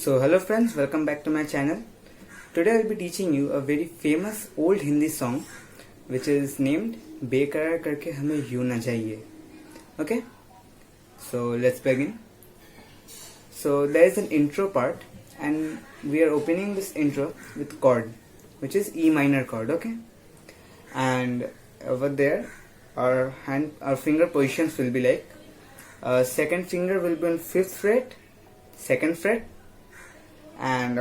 So hello friends, welcome back to my channel. Today I will be teaching you a very famous old Hindi song which is named बेकरार करके हमें यूं ना जाइए. Okay, so let's begin. So there is an intro part and we are opening this intro with chord which is E minor chord. Okay, and over there our finger positions will be like second finger will be on 5th fret, 2nd fret, and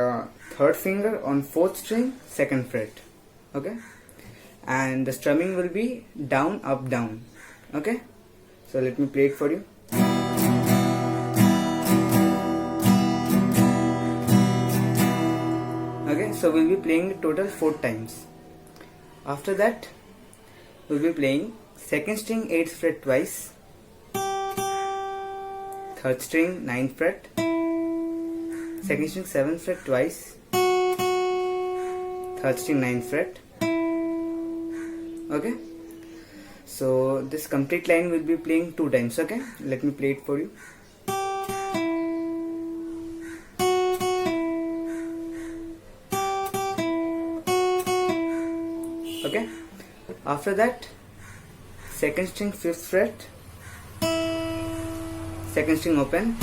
third finger on 4th string, 2nd fret. Okay, and the strumming will be down, up, down. Okay, so let me play it for you. Okay, so we'll be playing it total 4 times. After that we'll be playing 2nd string 8th fret twice, 3rd string 9th fret, 2nd string 7th fret twice, 3rd string 9th fret. Okay, so this complete line will be playing 2 times. Okay, let me play it for you. Okay, after that 2nd string 5th fret, 2nd string open,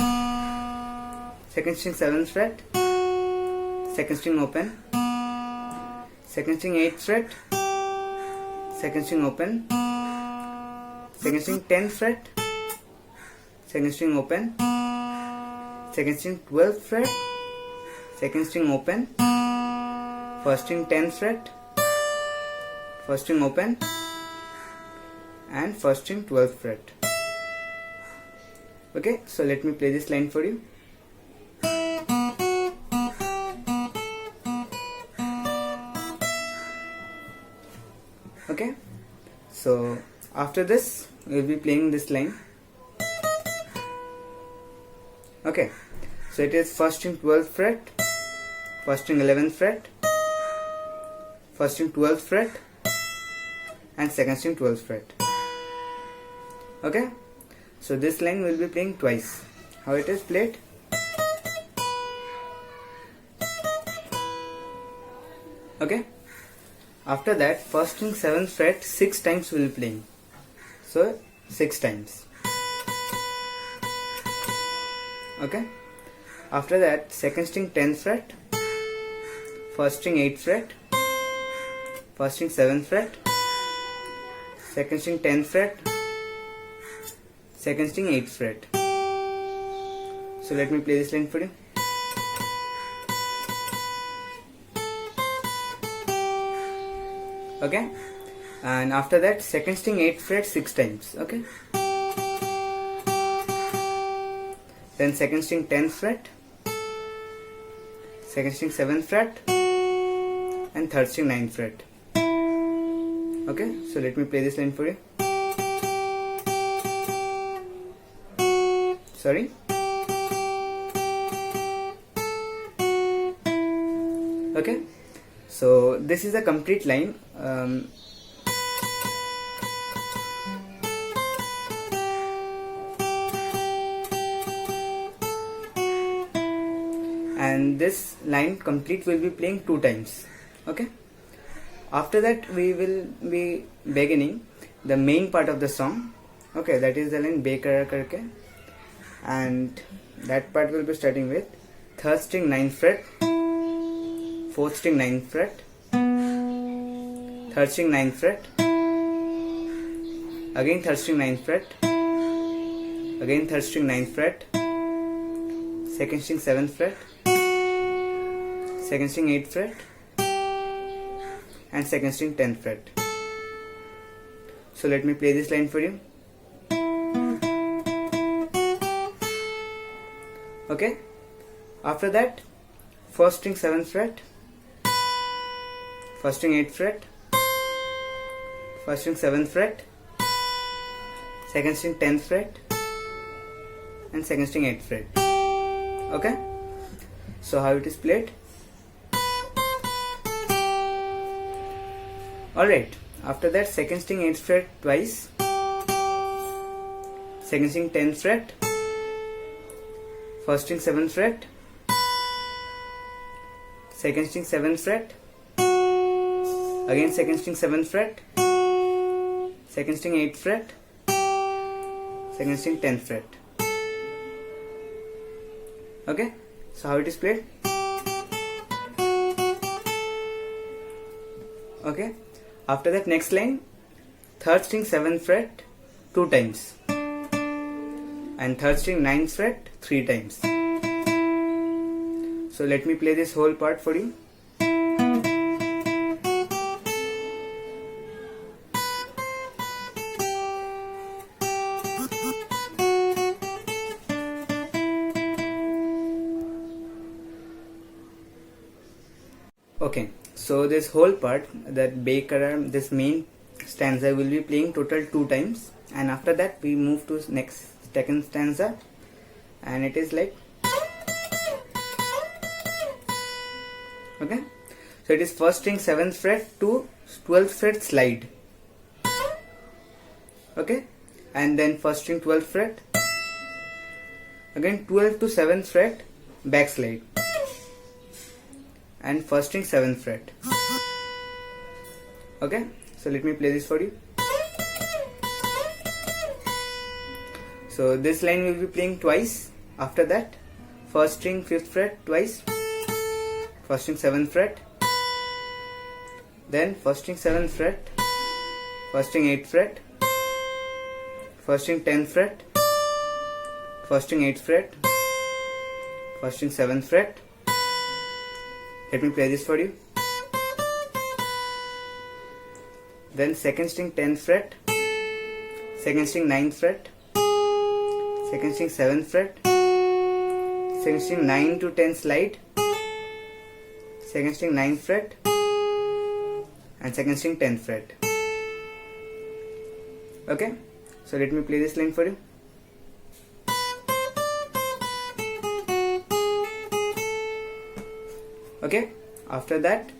2nd string 7th fret, 2nd string open, 2nd string 8th fret, 2nd string open, 2nd string 10th fret, 2nd string open, 2nd string 12th fret, 2nd string open, 1st string 10th fret, 1st string open, and 1st string 12th fret. Okay, so let me play this line for you. Okay, so after this we will be playing this line. Okay, so it is 1st string 12th fret, 1st string 11th fret, 1st string 12th fret, and 2nd string 12th fret. Okay, so this line will be playing twice. How it is played? Okay, after that 1st string 7th fret 6 times we will be playing. So 6 times. Okay, after that 2nd string 10th fret, 1st string 8th fret, 1st string 7th fret, 2nd string 10th fret, 2nd string 8th fret. So let me play this line for you. Okay, and after that 2nd string 8th fret 6 times. Okay, then 2nd string 10th fret, 2nd string 7th fret, and 3rd string 9th fret. Okay, so let me play this line for you. Sorry. Okay, so this is a complete line. And this line complete will be playing 2 times. Okay, after that we will be beginning the main part of the song. Okay, that is the line बेकरार करके, and that part will be starting with 3rd string 9th fret, 4th string 9th fret, 3rd string 9th fret, again 3rd string 9th fret, again 3rd string 9th fret, 2nd string 7th fret, 2nd string 8th fret, and 2nd string 10th fret. So let me play this line for you. Okay, after that 1st string 7th fret, 1st string 8th fret, 1st string 7th fret, 2nd string 10th fret, and 2nd string 8th fret. Okay, so how it is played? Alright, after that 2nd string 8th fret twice, 2nd string 10th fret, 1st string 7th fret, second string 7th fret, again second string 7th fret, second string 8th fret, second string 10th fret. Okay, so how it is played? Okay, after that next line, third string 7th fret 2 times and third string 9th fret 3 times. So let me play this whole part for you. Okay, so this whole part, that Bekarar, this main stanza will be playing total 2 times, and after that we move to next second stanza, and it is like, okay, so it is first string 7th fret to 12th fret slide, okay, and then first string 12th fret, again 12th to 7th fret backslide, and first string 7th fret. Okay, so let me play this for you. So this line will be playing twice. After that, first string 5th fret twice, first string 7th fret, then first string 7th fret, first string 8th fret, first string 10th fret, first string 8th fret, first string 7th fret. Let me play this for you. Then second string 10th fret, second string 9th fret, second string 7th fret, second string 9 to 10 slide, second string 9th fret, and second string 10th fret. Okay, so let me play this line for you. Okay, after that,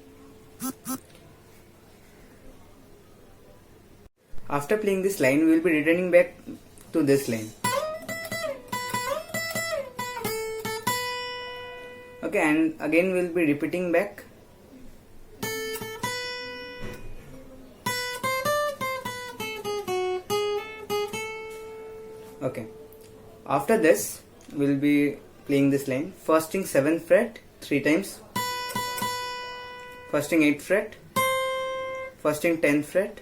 after playing this line, we will be returning back to this line. Okay, and again we will be repeating back. Okay, after this we will be playing this line. First string 7th fret 3 times, first string 8th fret, first string 10th fret,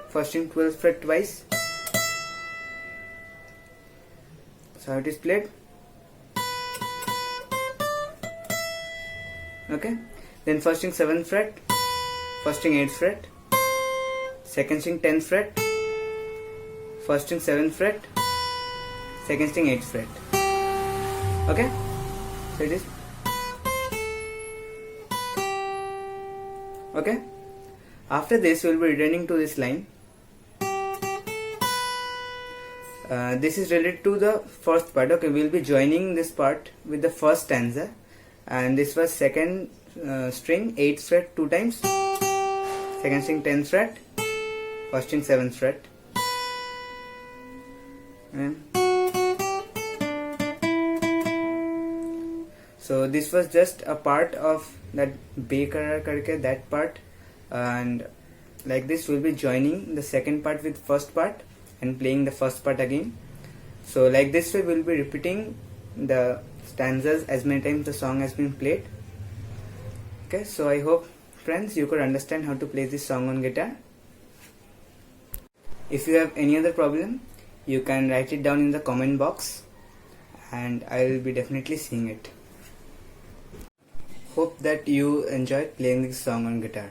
first string 12th fret twice. So how it is played. Okay, then first string 7th fret, first string 8th fret, second string 10th fret, first string 7th fret, second string 8th fret. Okay, so it is. Okay, after this we will be returning to this line. This is related to the first part. Okay, we will be joining this part with the first stanza, and this was second string 8th fret 2 times, second string 10th fret, first string 7th fret, and so this was just a part of that Bekarar karke, that part, and like this we'll be joining the second part with first part and playing the first part again. So like this way we'll be repeating the stanzas as many times the song has been played. Okay, so I hope friends you could understand how to play this song on guitar. If you have any other problem, you can write it down in the comment box and I will be definitely seeing it. Hope that you enjoyed playing this song on guitar.